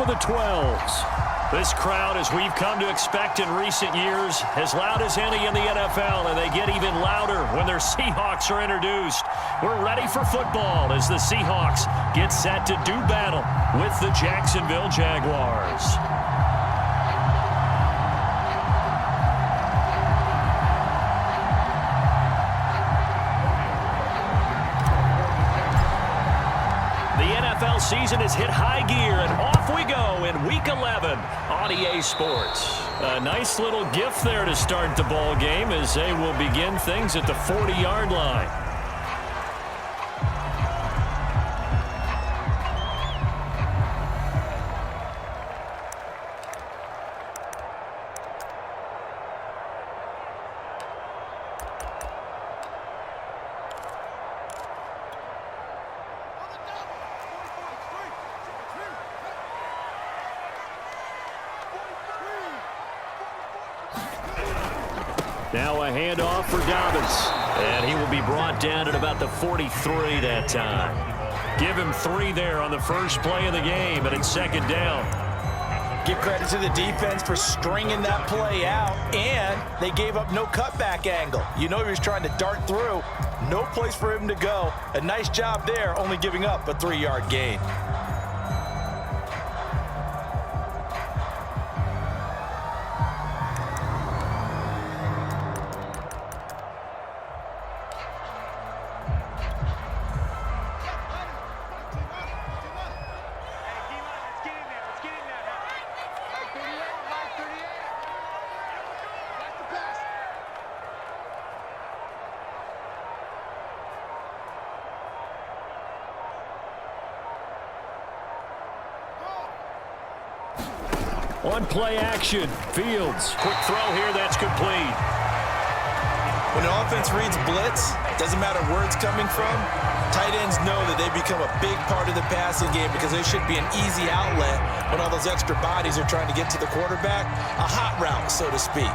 the 12s. This crowd, as we've come to expect in recent years, as loud as any in the NFL, and they get even louder when their Seahawks are introduced. We're ready for football as the Seahawks get set to do battle with the Jacksonville Jaguars. NFL season has hit high gear, and off we go in Week 11 on EA Sports. A nice little gift there to start the ball game as they will begin things at the 40-yard line. Now a handoff for Dobbins, and he will be brought down at about the 43 that time. Give him 3 there on the first play of the game, and it's second down. Give credit to the defense for stringing that play out, and they gave up no cutback angle. You know he was trying to dart through. No place for him to go. A nice job there, only giving up a 3-yard gain. On play action, Fields. Quick throw here, that's complete. When an offense reads blitz, doesn't matter where it's coming from, tight ends know that they become a big part of the passing game because they should be an easy outlet when all those extra bodies are trying to get to the quarterback. A hot route, so to speak.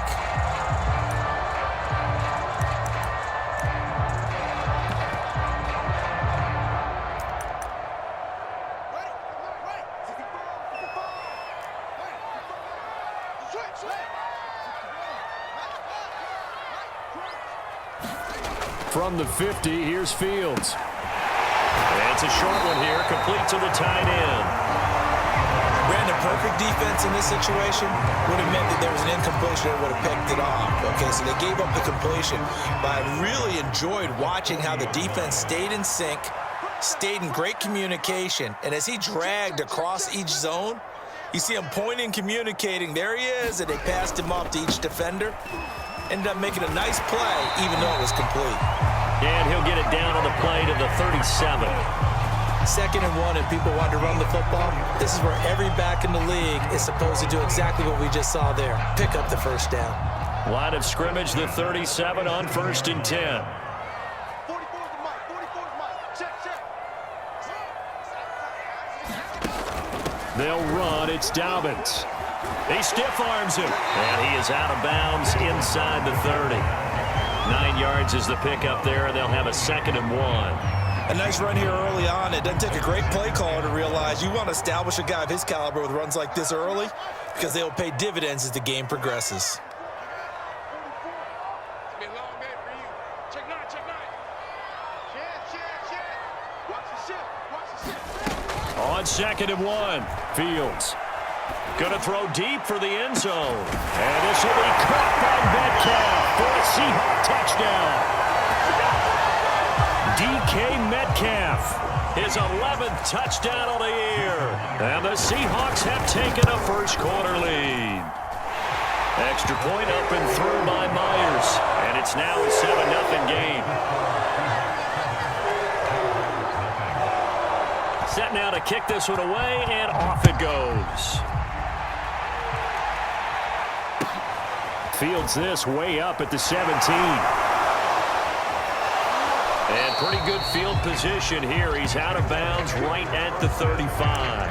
From the 50, here's Fields. And it's a short one here, complete to the tight end. Brandon, perfect defense in this situation would have meant that there was an incompletion that would have picked it off. Okay, so they gave up the completion, but I really enjoyed watching how the defense stayed in sync, stayed in great communication, and as he dragged across each zone, you see him pointing, communicating. There he is, and they passed him off to each defender. Ended up making a nice play, even though it was complete. And he'll get it down on the play to the 37. 2nd and 1, and people want to run the football. This is where every back in the league is supposed to do exactly what we just saw there. Pick up the first down. Line of scrimmage, the 37 on 1st and 10. They'll run. It's Dobbins. He stiff-arms him, and he is out of bounds inside the 30. 9 yards is the pickup there, and they'll have a 2nd and 1. A nice run here early on. It doesn't take a great play caller to realize you want to establish a guy of his caliber with runs like this early because they'll pay dividends as the game progresses. It's been a long day for you. Check 9, check 9. Check. Watch the ship. On 2nd and 1, Fields. Going to throw deep for the end zone. And this will be caught by Metcalf for a Seahawk touchdown. DK Metcalf, his 11th touchdown of the year. And the Seahawks have taken a first-quarter lead. Extra point up and through by Myers. And it's now a 7-0 game. Set now to kick this one away, and off it goes. Fields this way up at the 17. And pretty good field position here. He's out of bounds right at the 35.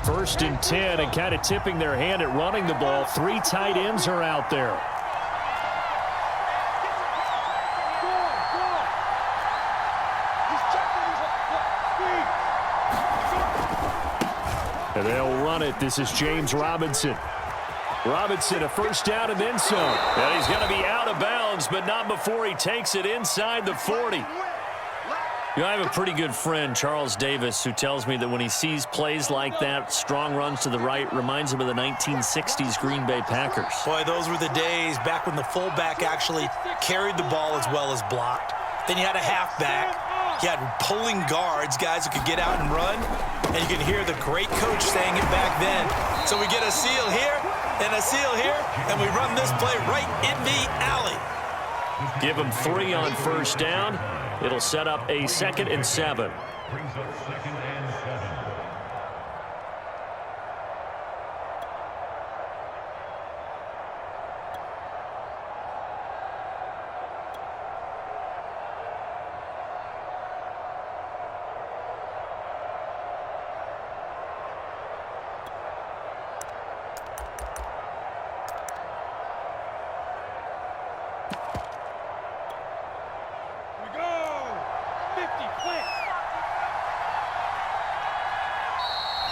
First and 10, and kind of tipping their hand at running the ball. 3 tight ends are out there. And they'll run it. This is James Robinson. Robinson, a first down and then some. And he's going to be out of bounds, but not before he takes it inside the 40. You know, I have a pretty good friend, Charles Davis, who tells me that when he sees plays like that, strong runs to the right, reminds him of the 1960s Green Bay Packers. Boy, those were the days back when the fullback actually carried the ball as well as blocked. Then you had a halfback. You had pulling guards, guys who could get out and run. And you can hear the great coach saying it back then. So we get a seal here and a seal here, and we run this play right in the alley. Give him 3 on first down. It'll set up a 2nd and 7. Brings up 2nd and 7.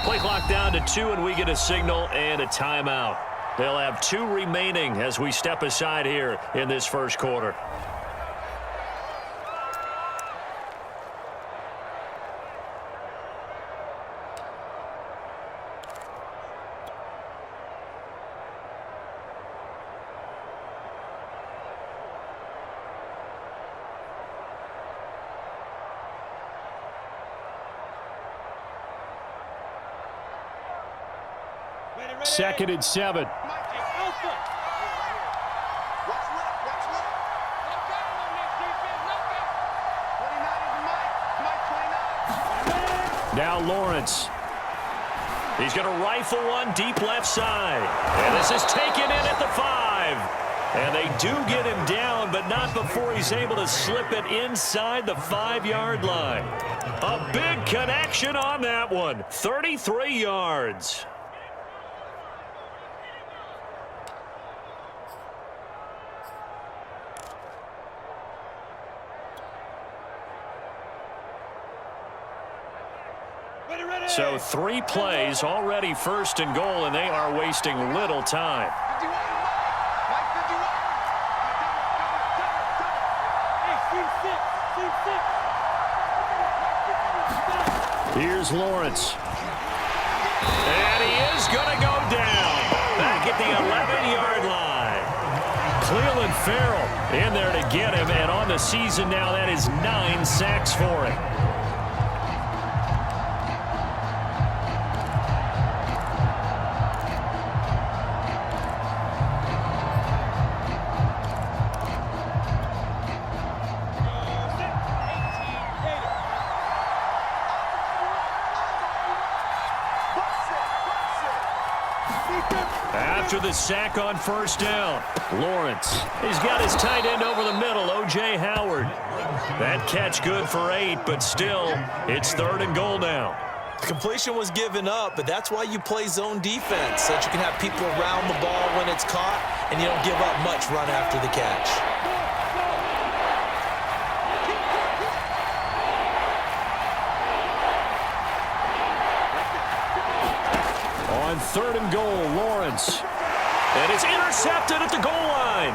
Play clock down to 2, and we get a signal and a timeout. They'll have 2 remaining as we step aside here in this first quarter. Second and 7. Now Lawrence. He's going to rifle one deep left side. And this is taken in at the 5. And they do get him down, but not before he's able to slip it inside the 5-yard line. A big connection on that one. 33 yards. So 3 plays, already first and goal, and they are wasting little time. Here's Lawrence. And he is going to go down. Back at the 11-yard line. Cleveland Farrell in there to get him, and on the season now, that is 9 sacks for him. After the sack on first down, Lawrence. He's got his tight end over the middle, O.J. Howard. That catch good for 8, but still, it's 3rd and goal now. The completion was given up, but that's why you play zone defense, so that you can have people around the ball when it's caught, and you don't give up much run after the catch. On 3rd and goal, Lawrence. And it's intercepted at the goal line.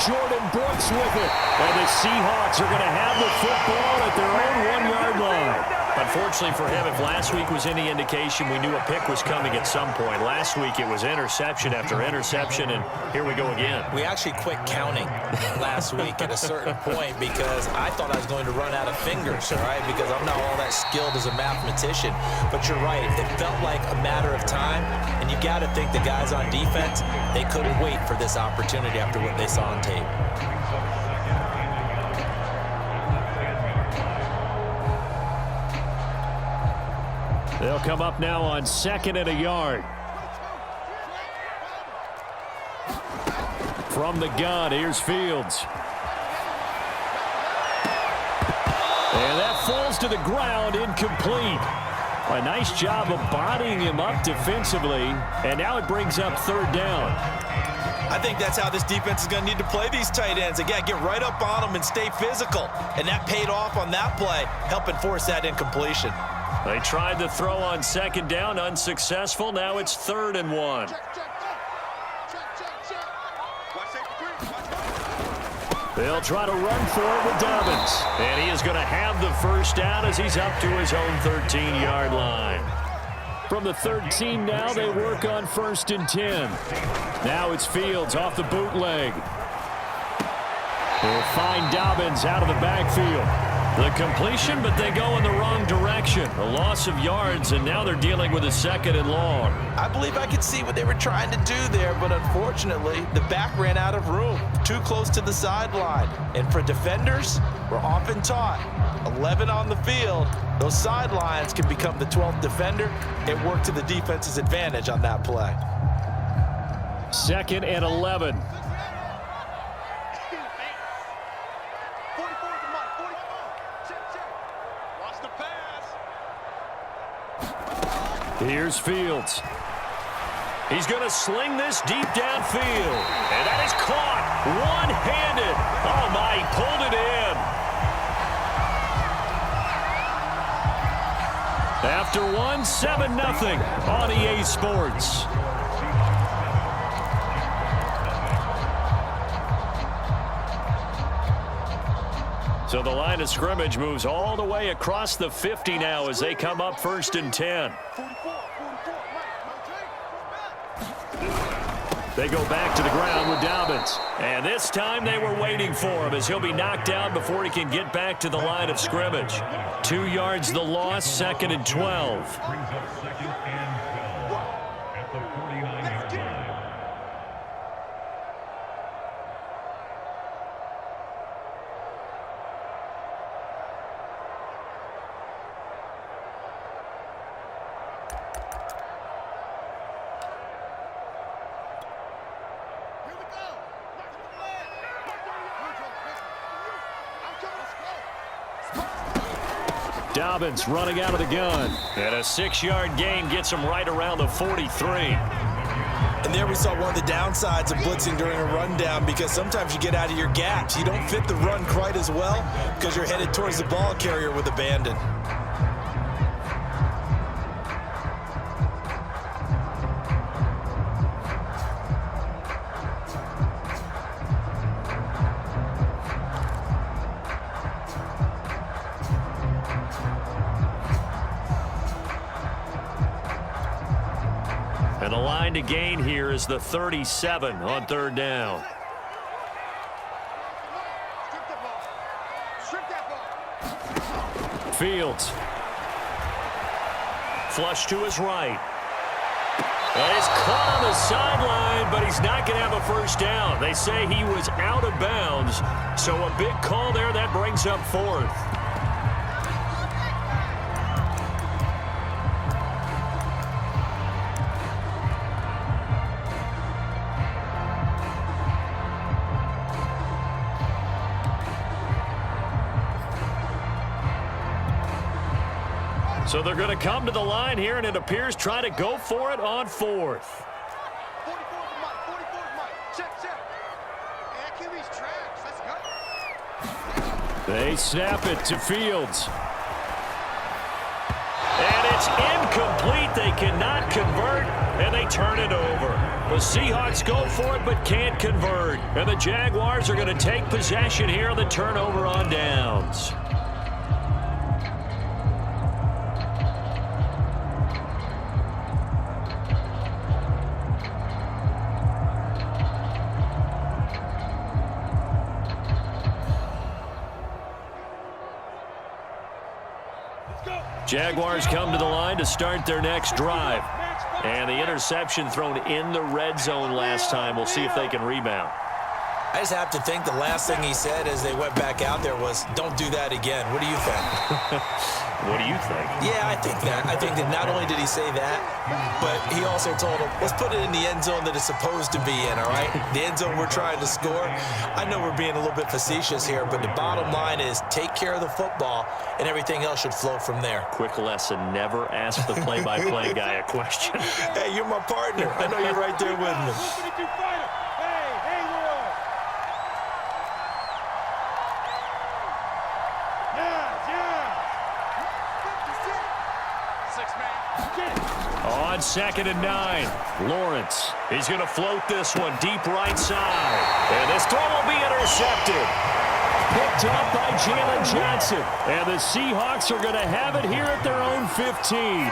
Jordan Brooks with it. And the Seahawks are going to have the football at their own 1-yard line. Unfortunately for him, if last week was any indication, we knew a pick was coming at some point. Last week it was interception after interception, and here we go again. We actually quit counting last week at a certain point because I thought I was going to run out of fingers, all right, because I'm not all that skilled as a mathematician. But you're right. It felt like a matter of time, and you got to think the guys on defense, they couldn't wait for this opportunity after what they saw on tape. They'll come up now on 2nd and a yard. From the gun, here's Fields. And that falls to the ground, incomplete. A nice job of bodying him up defensively, and now it brings up third down. I think that's how this defense is going to need to play these tight ends. Again, get right up on them and stay physical. And that paid off on that play, helping force that incompletion. They tried to throw on second down, unsuccessful. Now it's 3rd and 1. Check. Watch safety three. Watch one. They'll try to run for it with Dobbins. And he is going to have the first down as he's up to his own 13-yard line. From the 13 now, they work on 1st and 10. Now it's Fields off the bootleg. They'll find Dobbins out of the backfield. The completion, but they go in the wrong direction. A loss of yards, and now they're dealing with a 2nd and long. I believe I could see what they were trying to do there, but unfortunately, the back ran out of room, too close to the sideline. And for defenders, we're often taught, 11 on the field, those sidelines can become the 12th defender. It worked to the defense's advantage on that play. 2nd and 11. 44 at the mark. 44. Check. Watch the pass. Here's Fields. He's going to sling this deep downfield. And that is caught one-handed. Oh, my, he pulled it in. After one, 7-0 on EA Sports. So the line of scrimmage moves all the way across the 50 now as they come up 1st and 10. 44. They go back to the ground with Dobbins. And this time they were waiting for him as he'll be knocked down before he can get back to the line of scrimmage. 2 yards the loss, 2nd and 12. Brings up 2nd and 12 at the 49-yard line. Here we go. March to the left. Dobbins running out of the gun. And a 6-yard gain gets him right around the 43. And there we saw one of the downsides of blitzing during a rundown, because sometimes you get out of your gaps. You don't fit the run quite as well because you're headed towards the ball carrier with abandon. And the line to gain here is the 37 on 3rd down. Strip that ball. Fields. Flush to his right. And it's caught on the sideline, but he's not going to have a first down. They say he was out of bounds, so a big call there. That brings up 4th. So they're going to come to the line here, and it appears try to go for it on 4th. 44 at the mark. 44 at the mark. Check. Man, QB's trash. Let's go. They snap it to Fields. And it's incomplete. They cannot convert, and they turn it over. The Seahawks go for it but can't convert. And the Jaguars are going to take possession here on the turnover on downs. Jaguars come to the line to start their next drive. And the interception thrown in the red zone last time. We'll see if they can rebound. I just have to think the last thing he said as they went back out there was, "Don't do that again." What do you think? What do you think? Yeah, I think that. I think that not only did he say that, but he also told him, let's put it in the end zone that it's supposed to be in, all right? The end zone we're trying to score. I know we're being a little bit facetious here, but the bottom line is take care of the football, and everything else should flow from there. Quick lesson, never ask the play-by-play guy a question. Hey, you're my partner. I know you're right there with me. On 2nd and 9, Lawrence. He's going to float this one deep right side. And this throw will be intercepted. Picked up by Jalen Johnson. And the Seahawks are going to have it here at their own 15.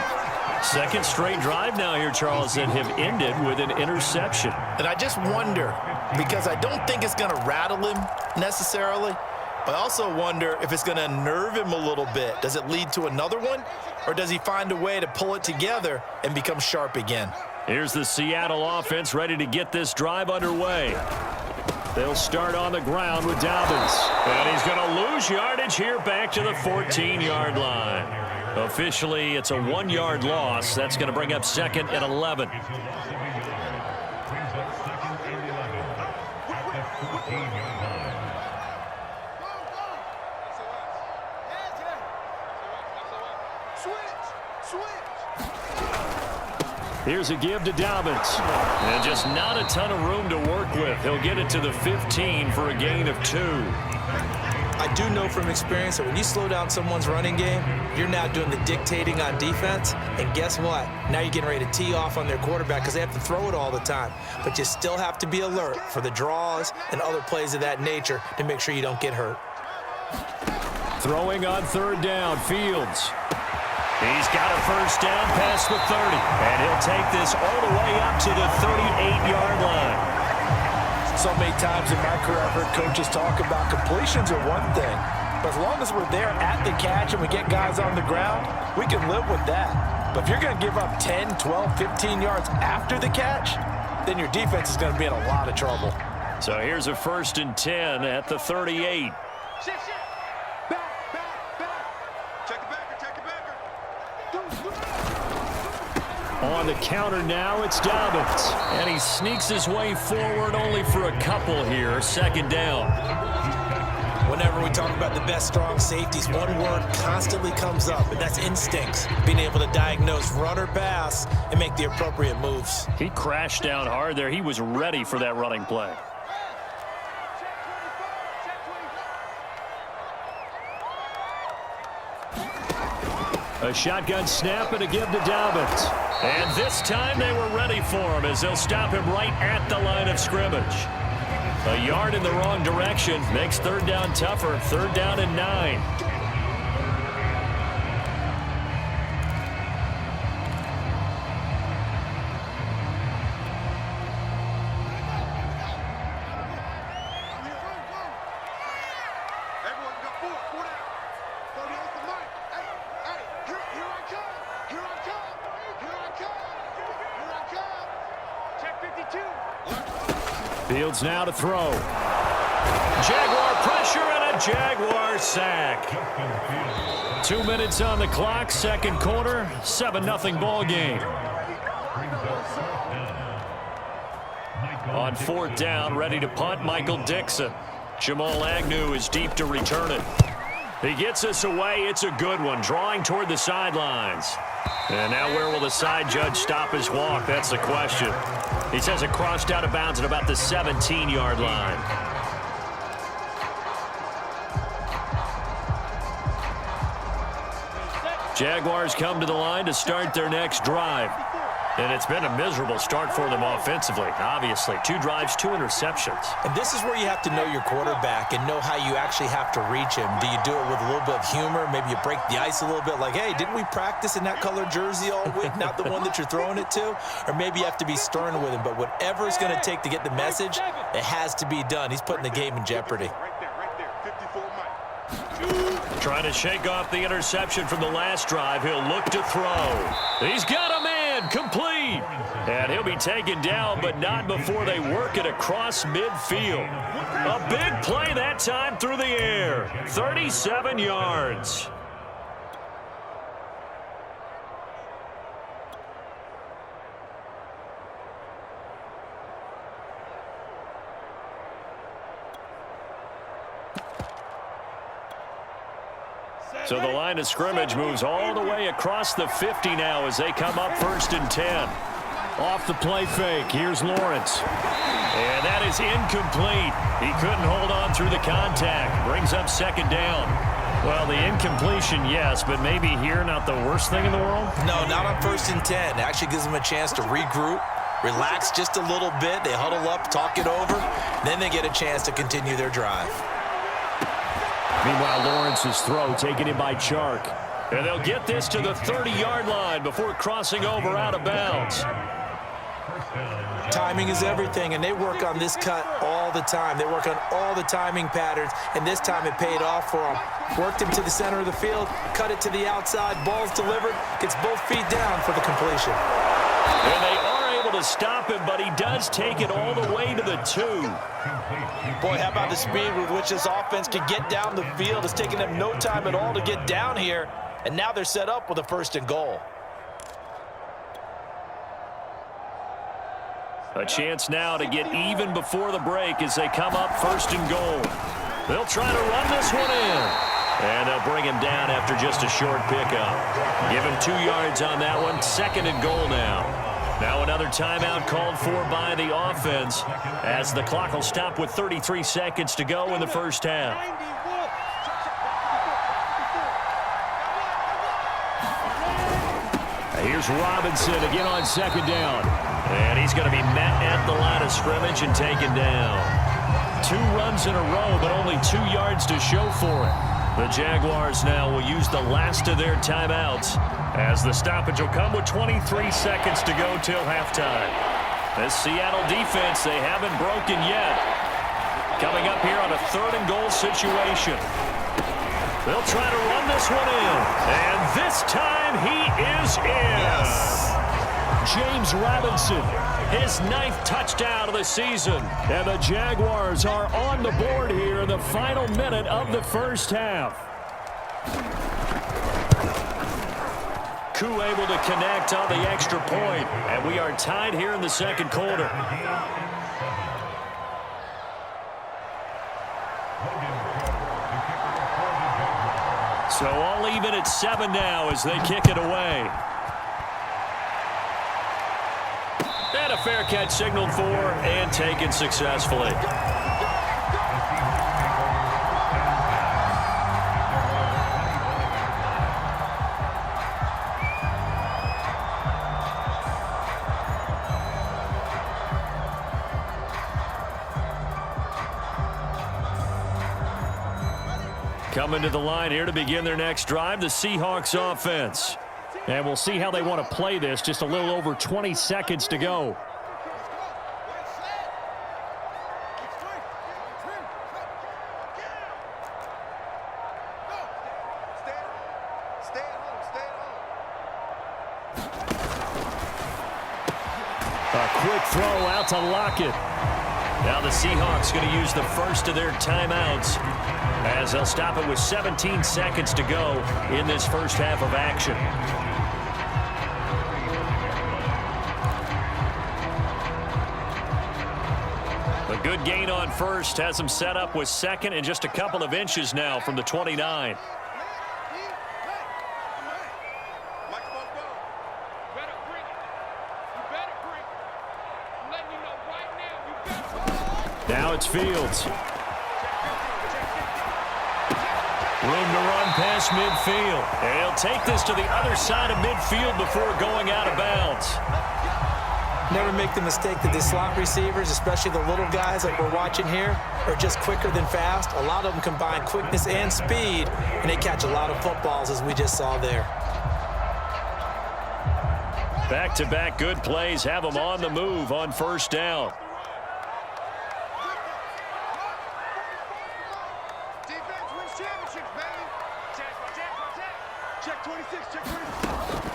Second straight drive now here, Charles, that have ended with an interception. And I just wonder, because I don't think it's going to rattle him necessarily, but I also wonder if it's going to unnerve him a little bit. Does it lead to another one? Or does he find a way to pull it together and become sharp again? Here's the Seattle offense ready to get this drive underway. They'll start on the ground with Dobbins. And he's going to lose yardage here back to the 14-yard line. Officially, it's a 1-yard loss. That's going to bring up 2nd and 11. Brings up 2nd and 11 at the 14-yard line. Here's a give to Dobbins. And just not a ton of room to work with. He'll get it to the 15 for a gain of 2. I do know from experience that when you slow down someone's running game, you're now doing the dictating on defense. And guess what? Now you're getting ready to tee off on their quarterback because they have to throw it all the time. But you still have to be alert for the draws and other plays of that nature to make sure you don't get hurt. Throwing on 3rd down, Fields. He's got a first down past the 30. And he'll take this all the way up to the 38-yard line. So many times in my career, I've heard coaches talk about completions are one thing, but as long as we're there at the catch and we get guys on the ground, we can live with that. But if you're going to give up 10, 12, 15 yards after the catch, then your defense is going to be in a lot of trouble. So here's a 1st and 10 at the 38. Shift. Back. Check the backer. On the counter now, it's Dobbins. And he sneaks his way forward only for a couple here. 2nd down. Whenever we talk about the best strong safeties, one word constantly comes up, and that's instincts. Being able to diagnose run or pass and make the appropriate moves. He crashed down hard there. He was ready for that running play. A shotgun snap and a give to Dobbins. And this time they were ready for him as they'll stop him right at the line of scrimmage. A yard in the wrong direction makes 3rd down tougher. 3rd down and 9. Everyone got 4 down. 30 off the mic. Hey, here I come. Check 52. Fields now to throw. Jaguar pressure and a Jaguar sack. 2 minutes on the clock, 2nd quarter, 7-0 ball game. On 4th down, ready to punt, Michael Dixon. Jamal Agnew is deep to return it. He gets us away. It's a good one, drawing toward the sidelines. And now where will the side judge stop his walk? That's the question. He says it crossed out of bounds at about the 17-yard line. Jaguars come to the line to start their next drive. And it's been a miserable start for them offensively, obviously. 2 drives, 2 interceptions. And this is where you have to know your quarterback and know how you actually have to reach him. Do you do it with a little bit of humor? Maybe you break the ice a little bit like, hey, didn't we practice in that color jersey all week, not the one that you're throwing it to? Or maybe you have to be stern with him. But whatever it's going to take to get the message, it has to be done. He's putting the game in jeopardy. Right there. 54 Mike. Trying to shake off the interception from the last drive. He'll look to throw. He's got a man. Complete. And he'll be taken down, but not before they work it across midfield. A big play that time through the air. 37 yards. So the line of scrimmage moves all the way across the 50 now as they come up 1st and 10. Off the play fake. Here's Lawrence. And that is incomplete. He couldn't hold on through the contact. Brings up 2nd down. Well, the incompletion, yes, but maybe here not the worst thing in the world? No, not on 1st and 10. It actually gives them a chance to regroup, relax just a little bit. They huddle up, talk it over. Then they get a chance to continue their drive. Meanwhile, Lawrence's throw taken in by Chark. And they'll get this to the 30-yard line before crossing over out of bounds. Timing is everything, and they work on this cut all the time. They work on all the timing patterns, and this time it paid off for them. Worked him to the center of the field, cut it to the outside, ball's delivered, gets both feet down for the completion. And they are able to stop him, but he does take it all the way to the 2. Boy, how about the speed with which this offense can get down the field? It's taking them no time at all to get down here, and now they're set up with a 1st and goal. A chance now to get even before the break as they come up 1st and goal. They'll try to run this one in. And they'll bring him down after just a short pickup. Give him 2 yards on that one. 2nd and goal now. Now another timeout called for by the offense as the clock will stop with 33 seconds to go in the 1st half. Here's Robinson again on 2nd down. And he's going to be met at the line of scrimmage and taken down. 2 runs in a row, but only 2 yards to show for it. The Jaguars now will use the last of their timeouts as the stoppage will come with 23 seconds to go till halftime. This Seattle defense, they haven't broken yet. Coming up here on a 3rd and goal situation. They'll try to run this one in. And this time he is in. Yes. James Robinson, his 9th touchdown of the season. And the Jaguars are on the board here in the final minute of the 1st half. Koo able to connect on the extra point. And we are tied here in the 2nd quarter. So all even at 7 now as they kick it away. And a fair catch signaled for and taken successfully. Coming to the line here to begin their next drive, the Seahawks offense. And we'll see how they want to play this. Just a little over 20 seconds to go. A quick throw out to Lockett. Now the Seahawks going to use the first of their timeouts as they'll stop it with 17 seconds to go in this 1st half of action. A good gain on 1st has them set up with 2nd and just a couple of inches now from the 29. Now it's Fields. Room to run past midfield. And he'll take this to the other side of midfield before going out of bounds. Never make the mistake that the slot receivers, especially the little guys like we're watching here, are just quicker than fast. A lot of them combine quickness and speed, and they catch a lot of footballs, as we just saw there. Back-to-back good plays have them on the move on 1st down.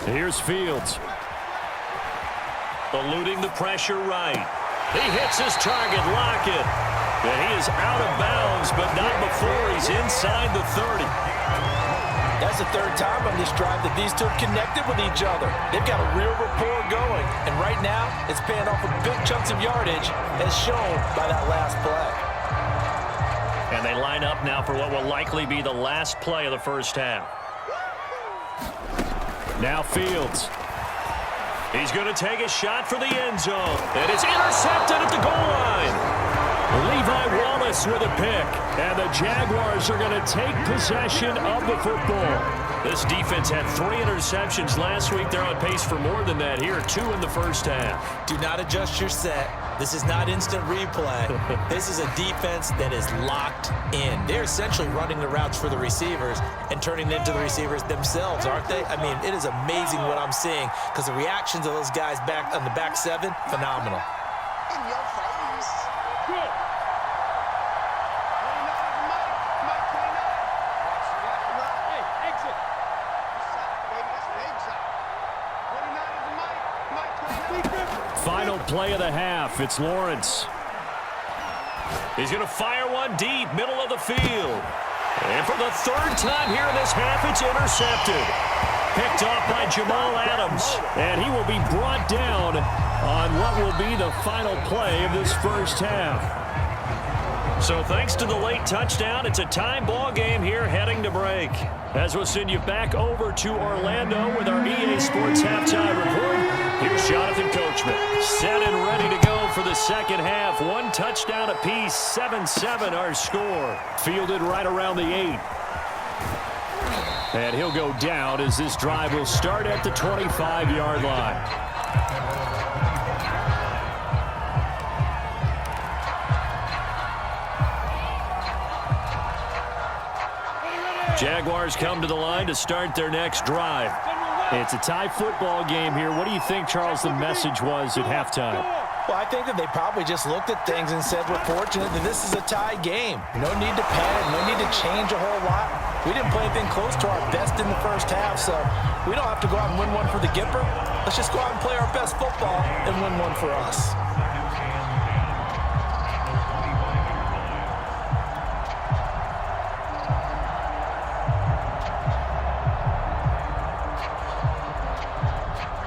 Here's Fields. Eluding the pressure right. He hits his target, Lockett. And he is out of bounds, but not before he's inside the 30. That's the 3rd time on this drive that these two have connected with each other. They've got a real rapport going. And right now, it's paying off with big chunks of yardage, as shown by that last play. And they line up now for what will likely be the last play of the 1st half. Now Fields. He's going to take a shot for the end zone. And it's intercepted at the goal line. Levi Wallace with a pick. And the Jaguars are going to take possession of the football. This defense had 3 interceptions last week. They're on pace for more than that here. 2 in the first half. Do not adjust your set. This is not instant replay. This is a defense that is locked in. They're essentially running the routes for the receivers and turning it into the receivers themselves, aren't they? I mean, it is amazing what I'm seeing because the reactions of those guys back on the back 7, phenomenal. In your face. Good. Final play of the half. It's Lawrence. He's going to fire one deep, middle of the field. And for the 3rd time here in this half, it's intercepted. Picked off by Jamal Adams. And he will be brought down on what will be the final play of this first half. So thanks to the late touchdown, it's a time ball game here heading to break. As we'll send you back over to Orlando with our EA Sports halftime report. Here's Jonathan Coachman. Set and ready to go for the second half. 1 touchdown apiece, 7-7 our score. Fielded right around the 8. And he'll go down as this drive will start at the 25-yard line. Jaguars come to the line to start their next drive. It's a tie football game here. What do you think, Charles, the message was at halftime? Well, I think that they probably just looked at things and said, we're fortunate that this is a tie game. No need to panic, no need to change a whole lot. We didn't play anything close to our best in the first half, so we don't have to go out and win one for the Gipper. Let's just go out and play our best football and win one for us.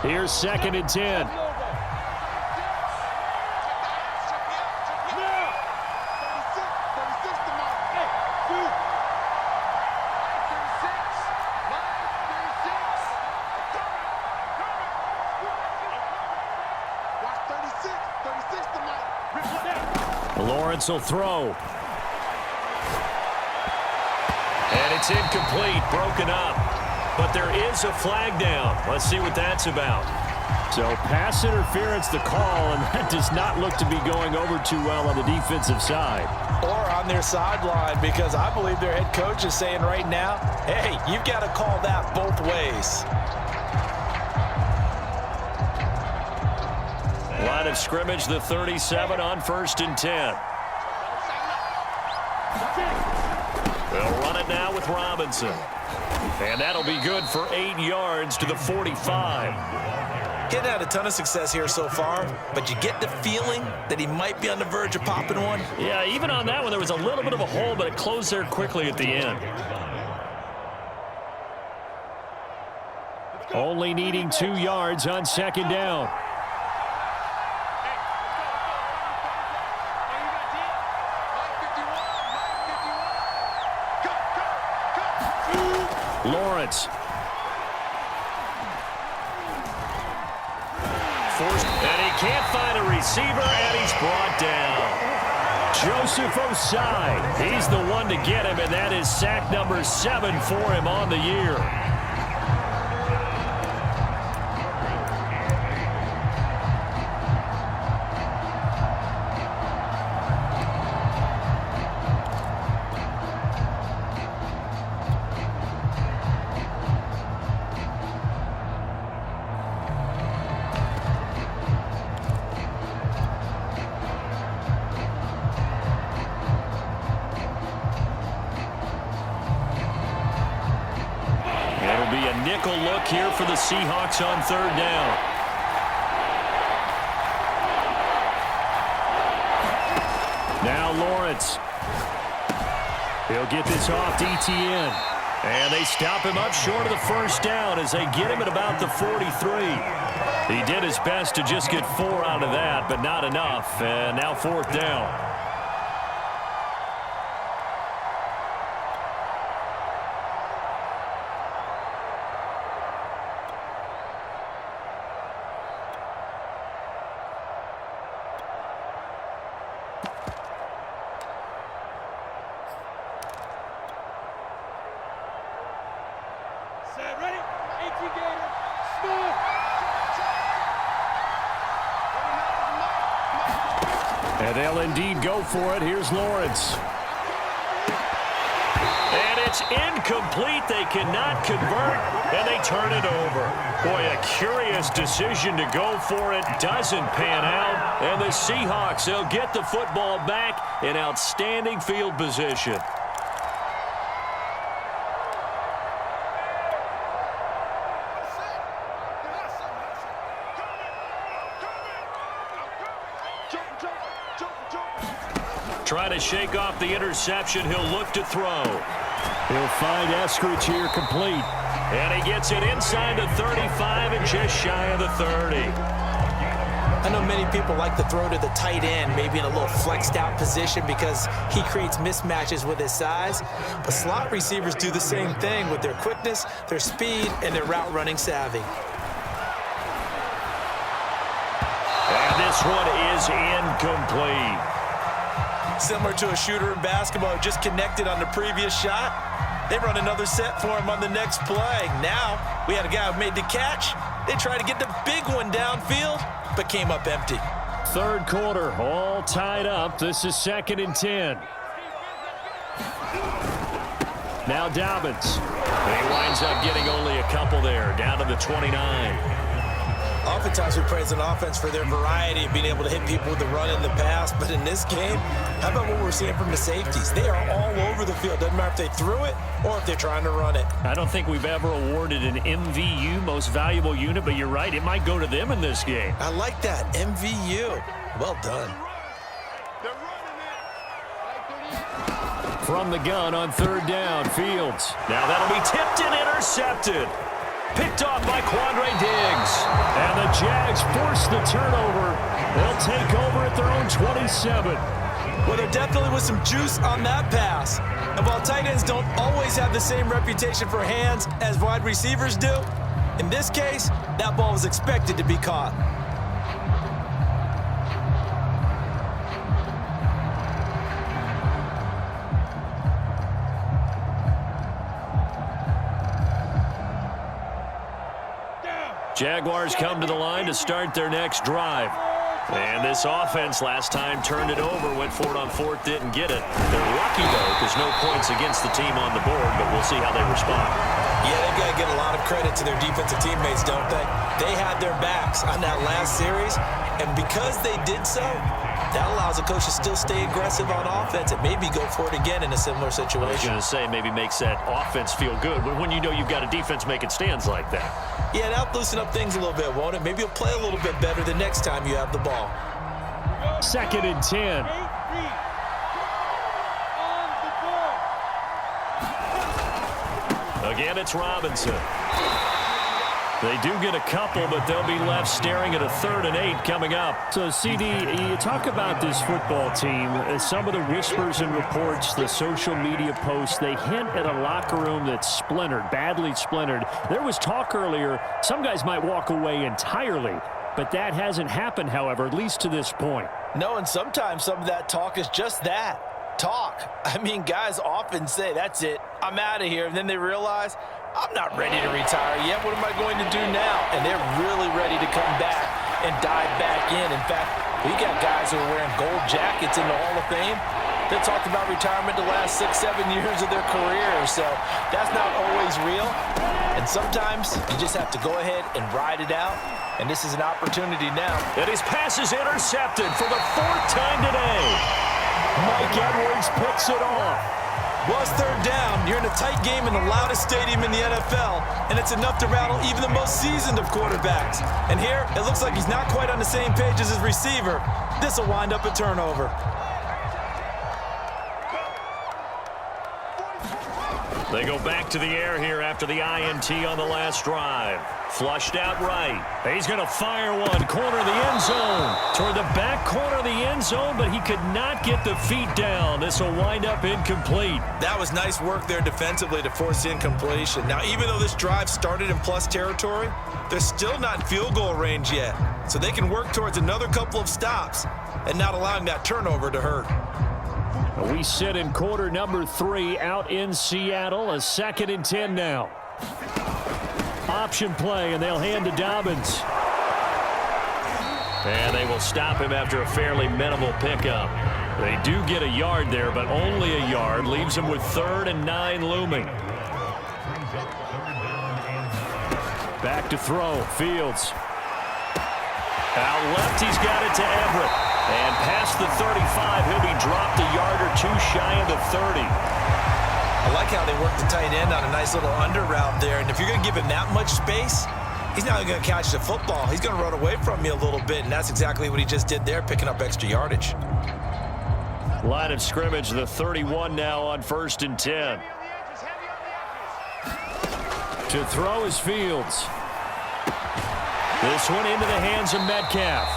Here's 2nd and 10. Lawrence will throw. And it's incomplete, broken up. But there is a flag down. Let's see what that's about. So pass interference the call, and that does not look to be going over too well on the defensive side. Or on their sideline, because I believe their head coach is saying right now, hey, you've got to call that both ways. Line of scrimmage, the 37 on 1st and 10. They'll run it now with Robinson. And that'll be good for 8 yards to the 45. Getting had a ton of success here so far, but you get the feeling that he might be on the verge of popping one. Yeah, even on that one, there was a little bit of a hole, but it closed there quickly at the end. Only needing 2 yards on 2nd down. Lawrence. Forced, and he can't find a receiver, and he's brought down. Joseph Osai, he's the one to get him, and that is sack number 7 for him on the year. Nickel look here for the Seahawks on 3rd down. Now Lawrence. He'll get this off to ETN. And they stop him up short of the 1st down as they get him at about the 43. He did his best to just get 4 out of that, but not enough. And now 4th down. And they'll indeed go for it. Here's Lawrence. And it's incomplete. They cannot convert, and they turn it over. Boy, a curious decision to go for it. Doesn't pan out. And the Seahawks, they'll get the football back in outstanding field position. Trying to shake off the interception. He'll look to throw. He'll find Eskridge here complete. And he gets it inside the 35 and just shy of the 30. I know many people like to throw to the tight end, maybe in a little flexed out position because he creates mismatches with his size. But slot receivers do the same thing with their quickness, their speed, and their route running savvy. And this one is incomplete. Similar to a shooter in basketball who just connected on the previous shot. They run another set for him on the next play. Now, we had a guy who made the catch. They tried to get the big one downfield, but came up empty. Third quarter, all tied up. This is 2nd and 10. Now Dobbins. And he winds up getting only a couple there, down to the 29. Oftentimes we praise an offense for their variety of being able to hit people with the run and the pass, but in this game, how about what we're seeing from the safeties? They are all over the field. Doesn't matter if they threw it or if they're trying to run it. I don't think we've ever awarded an MVU, most valuable unit, but you're right, it might go to them in this game. I like that, MVU. Well done. From the gun on 3rd down, Fields. Now that'll be tipped and intercepted. Picked off by Quandre Diggs. And the Jags force the turnover. They'll take over at their own 27. Well, there definitely was some juice on that pass. And while tight ends don't always have the same reputation for hands as wide receivers do, in this case, that ball was expected to be caught. Jaguars come to the line to start their next drive. And this offense last time turned it over, went for it on 4th, didn't get it. They're lucky, though, because no points against the team on the board, but we'll see how they respond. Yeah, they've got to give a lot of credit to their defensive teammates, don't they? They had their backs on that last series, and because they did so, that allows the coach to still stay aggressive on offense and maybe go for it again in a similar situation. I was going to say, maybe makes that offense feel good when you know you've got a defense making stands like that. Yeah, that'll loosen up things a little bit, won't it? Maybe you'll play a little bit better the next time you have the ball. 2nd and 10. Again, it's Robinson. They do get a couple, but they'll be left staring at a 3rd and 8 coming up. So, CD, you talk about this football team. Some of the whispers and reports, the social media posts, they hint at a locker room that's splintered, badly splintered. There was talk earlier, some guys might walk away entirely, but that hasn't happened, however, at least to this point. No, and sometimes some of that talk is just that, talk. I mean, guys often say, that's it, I'm out of here, and then they realize, I'm not ready to retire yet. What am I going to do now? And they're really ready to come back and dive back in. In fact, we got guys who are wearing gold jackets in the Hall of Fame that talked about retirement the last 6-7 years of their career. So that's not always real. And sometimes you just have to go ahead and ride it out. And this is an opportunity now. And his pass is intercepted for the 4th time today. Mike Edwards picks it off. Well, it's 3rd down. You're in a tight game in the loudest stadium in the NFL, and it's enough to rattle even the most seasoned of quarterbacks. And here, it looks like he's not quite on the same page as his receiver. This will wind up a turnover. They go back to the air here after the INT on the last drive. Flushed out right. He's going to fire one. Corner of the end zone. Toward the back corner of the end zone, but he could not get the feet down. This will wind up incomplete. That was nice work there defensively to force the incompletion. Now, even though this drive started in plus territory, they're still not in field goal range yet. So they can work towards another couple of stops and not allowing that turnover to hurt. We sit in quarter number 3 out in Seattle. A 2nd and 10 now. Option play, and they'll hand to Dobbins. And they will stop him after a fairly minimal pickup. They do get a yard there, but only a yard. Leaves him with 3rd and 9 looming. Back to throw. Fields. Out left, he's got it to Everett. And past the 35, he'll be dropped a yard or two shy of the 30. I like how they work the tight end on a nice little under route there. And if you're going to give him that much space, he's not going to catch the football. He's going to run away from you a little bit, and that's exactly what he just did there, picking up extra yardage. Line of scrimmage, the 31 now on 1st and 10. To throw is Fields. This one into the hands of Metcalf.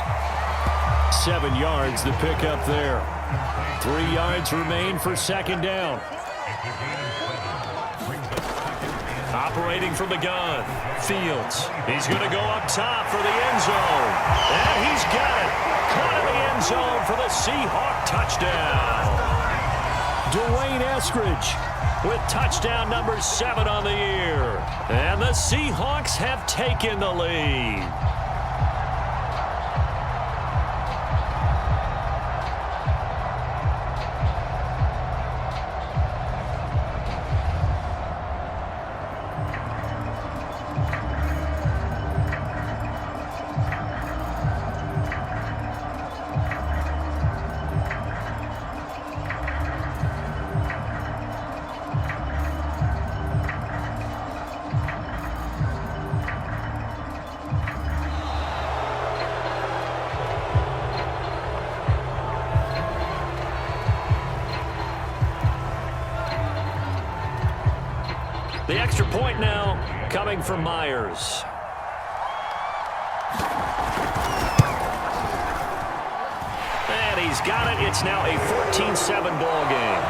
7 yards the pickup there. 3 yards remain for 2nd down. Operating from the gun. Fields. He's going to go up top for the end zone. And he's got it. Caught in the end zone for the Seahawk touchdown. Dwayne Eskridge with touchdown number 7 on the year. And the Seahawks have taken the lead. The extra point now coming from Myers. And he's got it. It's now a 14-7 ball game.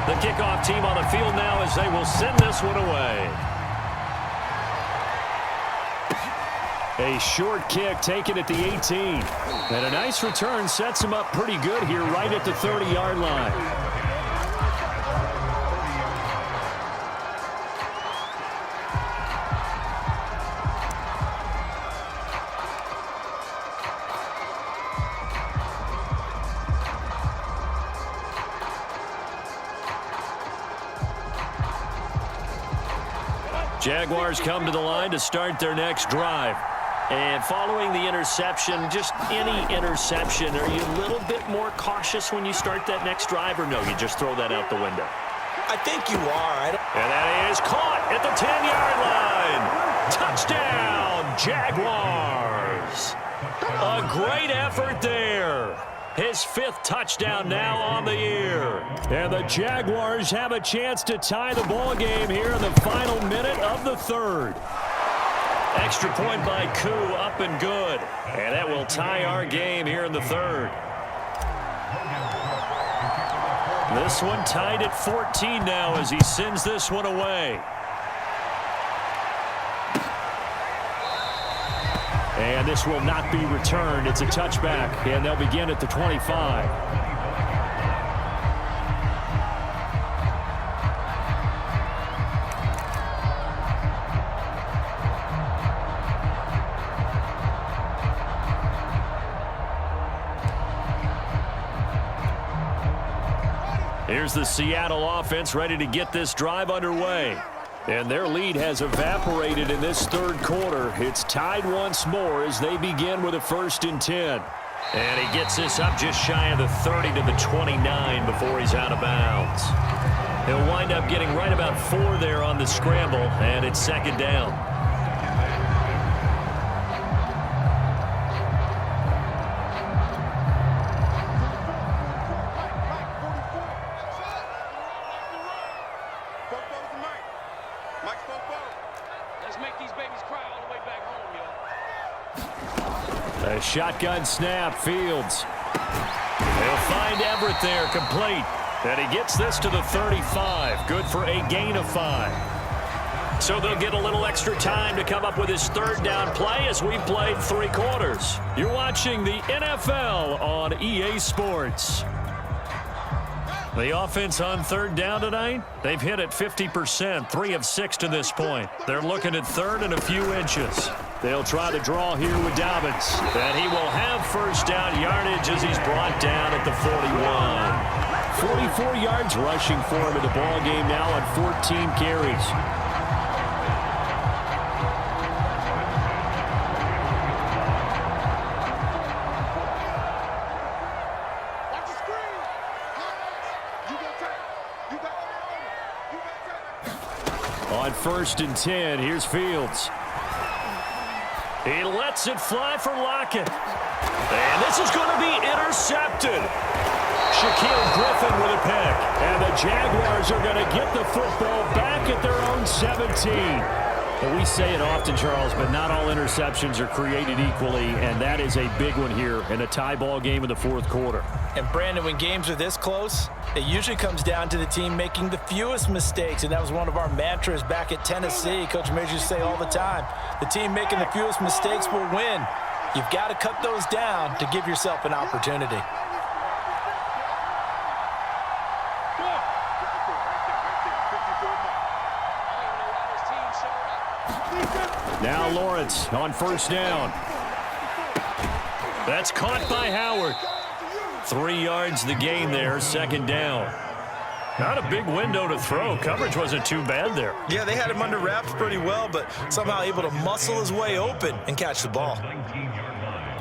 The kickoff team on the field now as they will send this one away. A short kick taken at the 18. And a nice return sets him up pretty good here right at the 30-yard line. Jaguars come to the line to start their next drive. And following the interception, just any interception, are you a little bit more cautious when you start that next drive, or no, you just throw that out the window? I think you are. And that is caught at the 10-yard line. Touchdown, Jaguars. A great effort there. His 5th touchdown now on the year. And the Jaguars have a chance to tie the ball game here in the final minute of the 3rd. Extra point by Koo, up and good. And that will tie our game here in the 3rd. This one tied at 14 now as he sends this one away. And this will not be returned. It's a touchback, and they'll begin at the 25. Here's the Seattle offense ready to get this drive underway. And their lead has evaporated in this 3rd quarter. It's tied once more as they begin with a 1st and 10. And he gets this up just shy of the 30 to the 29 before he's out of bounds. He'll wind up getting right about 4 there on the scramble, and it's 2nd down. A shotgun snap, Fields. He'll find Everett there, complete. And he gets this to the 35. Good for a gain of 5. So they'll get a little extra time to come up with his 3rd down play as we've played 3 quarters. You're watching the NFL on EA Sports. The offense on third down tonight, they've hit it 50%, 3 of 6 to this point. They're looking at third and a few inches. They'll try to draw here with Dobbins. And he will have first down yardage as he's brought down at the 41. 44 yards rushing for him in the ball game now on 14 carries. On 1st and 10, here's Fields. He lets it fly for Lockett. And this is going to be intercepted. Shaquille Griffin with a pick. And the Jaguars are going to get the football back at their own 17. Well, we say it often, Charles, but not all interceptions are created equally, and that is a big one here in a tie ball game in the 4th quarter. And, Brandon, when games are this close, it usually comes down to the team making the fewest mistakes, and that was one of our mantras back at Tennessee. Coach Major used to say all the time, the team making the fewest mistakes will win. You've got to cut those down to give yourself an opportunity. Now Lawrence on 1st down. That's caught by Howard. 3 yards the gain there, 2nd down. Not a big window to throw. Coverage wasn't too bad there. Yeah, they had him under wraps pretty well, but somehow able to muscle his way open and catch the ball. 19-yard line.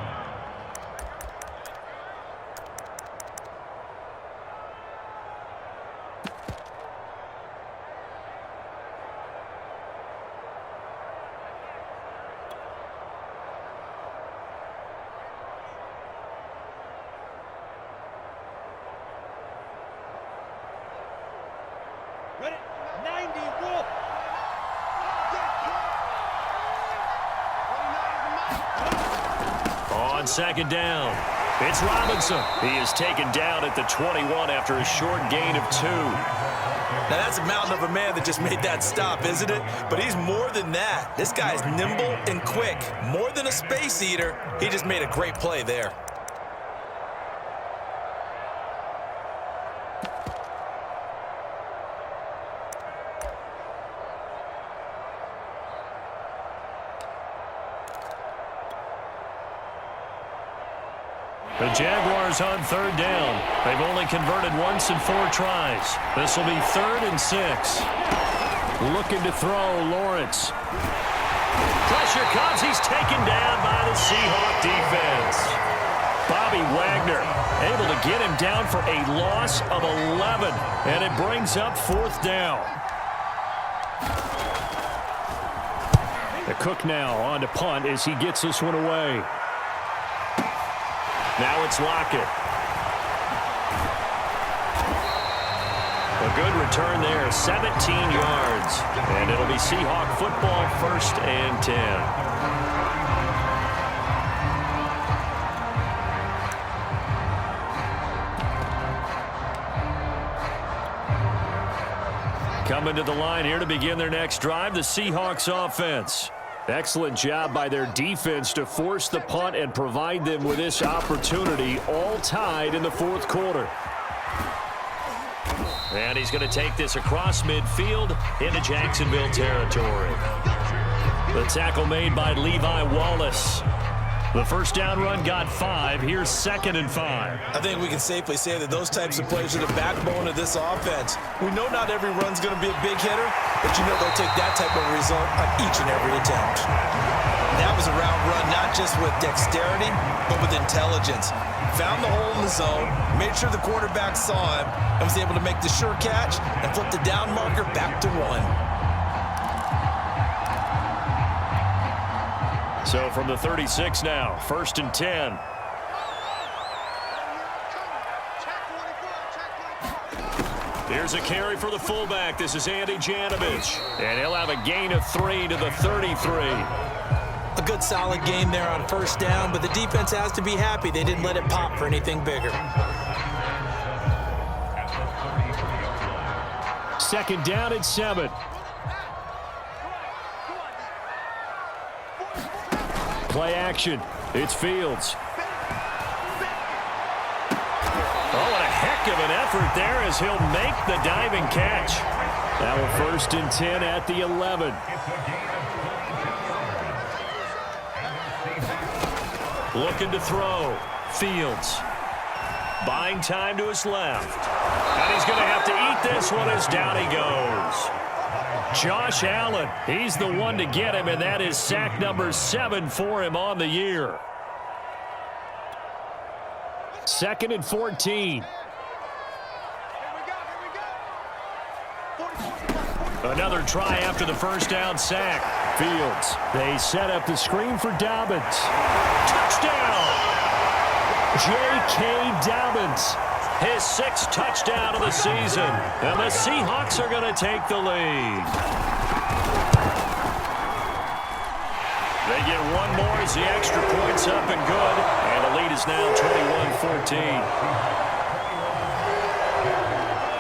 Ready? 90, Wolf. On 2nd down, it's Robinson. He is taken down at the 21 after a short gain of 2. Now, that's a mountain of a man that just made that stop, isn't it? But he's more than that. This guy's nimble and quick. More than a space eater. He just made a great play there. The Jaguars on 3rd down. They've only converted once in 4 tries. This will be 3rd and 6. Looking to throw, Lawrence. Pressure comes. He's taken down by the Seahawks defense. Bobby Wagner able to get him down for a loss of 11. And it brings up 4th down. The Cook now on to punt as he gets this one away. Now it's Lockett. A good return there, 17 yards. And it'll be Seahawk football, 1st and 10. Coming to the line here to begin their next drive, the Seahawks offense. Excellent job by their defense to force the punt and provide them with this opportunity, all tied in the 4th quarter. And he's going to take this across midfield into Jacksonville territory. The tackle made by Levi Wallace. The first down run got 5. Here's 2nd and 5. I think we can safely say that those types of plays are the backbone of this offense. We know not every run's going to be a big hitter, but you know they'll take that type of result on each and every attempt. That was a route run not just with dexterity, but with intelligence. Found the hole in the zone, made sure the quarterback saw him, and was able to make the sure catch and flip the down marker back to 1. So from the 36 now, 1st and 10. Here's a carry for the fullback. This is Andy Janovich. And he'll have a gain of 3 to the 33. A good solid game there on 1st down, but the defense has to be happy they didn't let it pop for anything bigger. 2nd down and 7. Play action. It's Fields. Oh, and a heck heck of an effort there as he'll make the diving catch. Now a 1st and 10 at the 11. Looking to throw. Fields. Buying time to his left. And he's going to have to eat this one as down he goes. Josh Allen, he's the one to get him, and that is sack number 7 for him on the year. 2nd and 14. Another try after the first down sack. Fields. They set up the screen for Dobbins. Touchdown! J.K. Dobbins. His 6th touchdown of the season. And the Seahawks are going to take the lead. They get one more as the extra point's up and good. And the lead is now 21-14.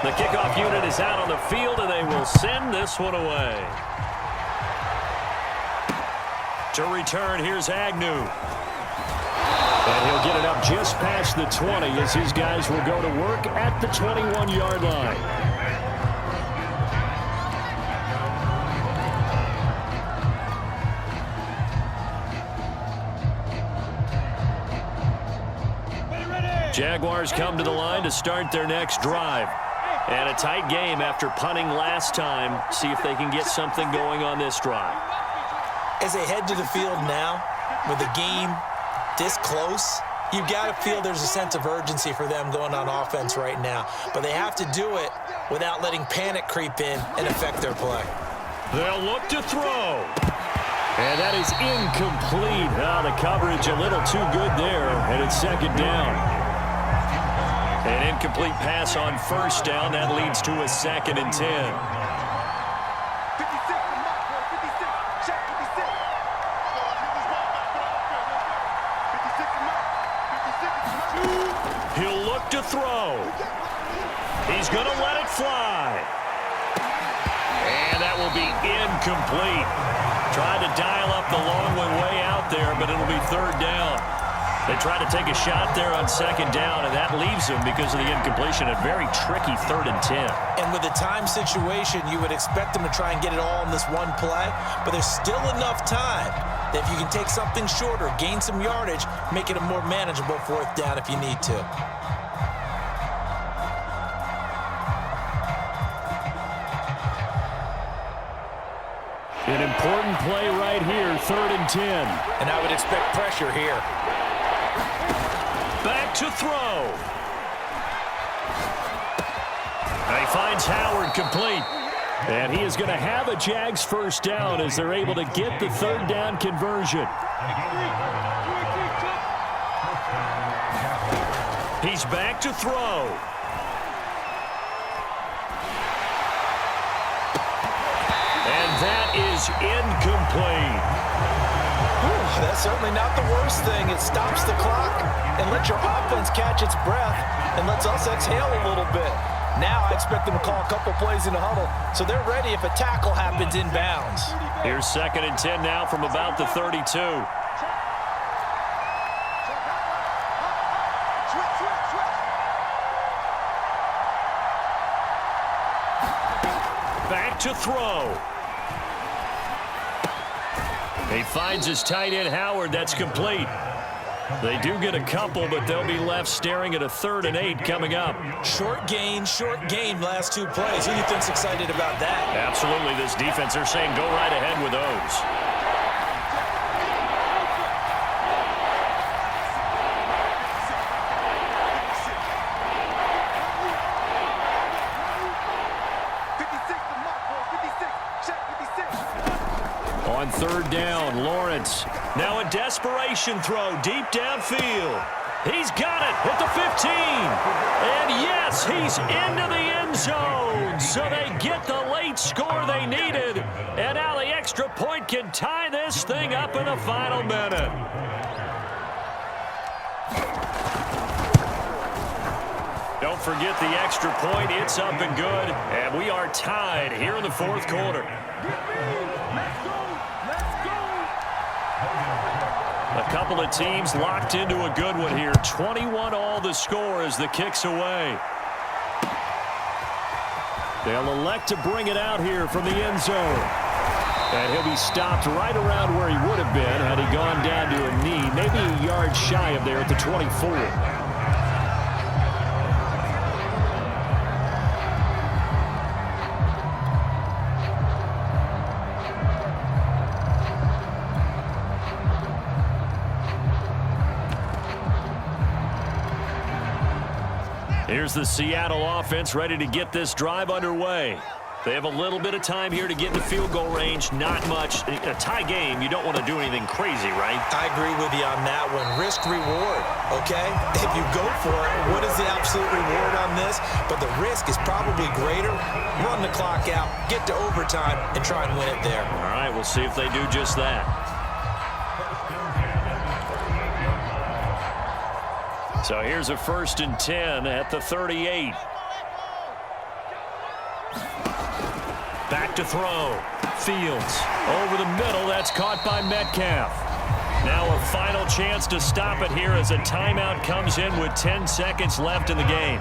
The kickoff unit is out on the field, and they will send this one away. To return, here's Agnew. And he'll get it up just past the 20 as his guys will go to work at the 21-yard line. Jaguars come to the line to start their next drive. And a tight game after punting last time. See if they can get something going on this drive. As they head to the field now, with the game this close, you've got to feel there's a sense of urgency for them going on offense right now. But they have to do it without letting panic creep in and affect their play. They'll look to throw. And that is incomplete. The coverage a little too good there, and it's 2nd down. An incomplete pass on 1st down. That leads to a 2nd and 10. He'll look to throw. He's going to let it fly. And that will be incomplete. Tried to dial up the long one way out there, but it'll be 3rd down. They try to take a shot there on 2nd down, and that leaves them, because of the incompletion, a very tricky 3rd and 10. And with the time situation, you would expect them to try and get it all in this one play, but there's still enough time that if you can take something shorter, gain some yardage, make it a more manageable 4th down if you need to. An important play right here, 3rd and 10. And I would expect pressure here. Back to throw. And he finds Howard complete. And he is going to have a Jags 1st down as they're able to get the 3rd down conversion. He's back to throw. And that is incomplete. That's certainly not the worst thing. It stops the clock and lets your offense catch its breath and lets us exhale a little bit. Now I expect them to call a couple plays in the huddle, so they're ready if a tackle happens inbounds. Here's 2nd and 10 now from about the 32. Back to throw. He finds his tight end, Howard. That's complete. They do get a couple, but they'll be left staring at a 3rd and 8 coming up. Short gain, last 2 plays. Who do you think's excited about that? Absolutely. This defense, they're saying go right ahead with those. On 3rd down, Lawrence. Now a desperation throw deep downfield. He's got it at the 15. And yes, he's into the end zone. So they get the late score they needed. And now the extra point can tie this thing up in the final minute. Don't forget the extra point. It's up and good. And we are tied here in the 4th quarter. A couple of teams locked into a good one here. 21 all the score as the kick's away. They'll elect to bring it out here from the end zone. And he'll be stopped right around where he would have been had he gone down to a knee, maybe a yard shy of there at the 24. Here's the Seattle offense ready to get this drive underway. They have a little bit of time here to get into field goal range. Not much. A tie game, you don't want to do anything crazy, right? I agree with you on that one. Risk reward, okay? If you go for it, what is the absolute reward on this? But the risk is probably greater. Run the clock out, get to overtime, and try and win it there. All right, we'll see if they do just that. So here's a 1st and 10 at the 38. Back to throw. Fields over the middle. That's caught by Metcalf. Now a final chance to stop it here as a timeout comes in with 10 seconds left in the game.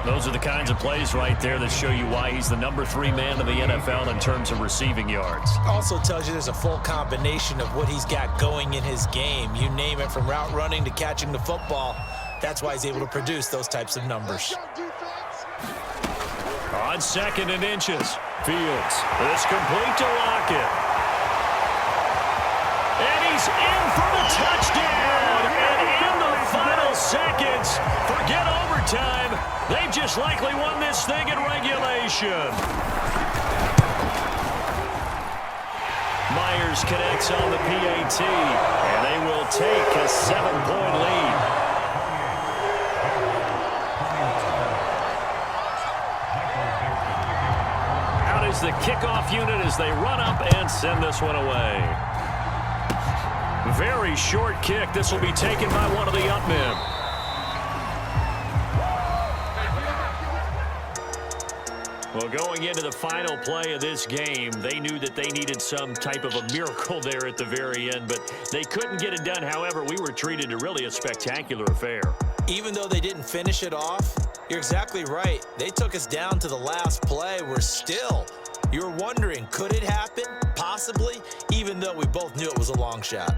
Those are the kinds of plays right there that show you why he's the number 3 man in the NFL in terms of receiving yards. Also tells you there's a full combination of what he's got going in his game. You name it, from route running to catching the football. That's why he's able to produce those types of numbers. On 2nd and inches, Fields. This complete to Lockett. And he's in for the touchdown. And in the final seconds, forget overtime. They've just likely won this thing in regulation. Myers connects on the PAT, and they will take a 7-point lead. The kickoff unit as they run up and send this one away. Very short kick. This will be taken by one of the up men. Well, going into the final play of this game, they knew that they needed some type of a miracle there at the very end, but they couldn't get it done. However, we were treated to really a spectacular affair. Even though they didn't finish it off, you're exactly right. They took us down to the last play. We're still... You're wondering, could it happen? Possibly, even though we both knew it was a long shot.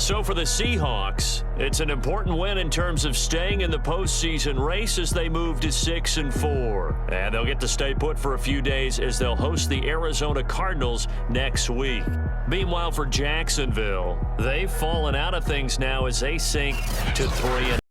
So for the Seahawks, it's an important win in terms of staying in the postseason race as they move to 6-4. And they'll get to stay put for a few days as they'll host the Arizona Cardinals next week. Meanwhile, for Jacksonville, they've fallen out of things now as they sink to 3-0.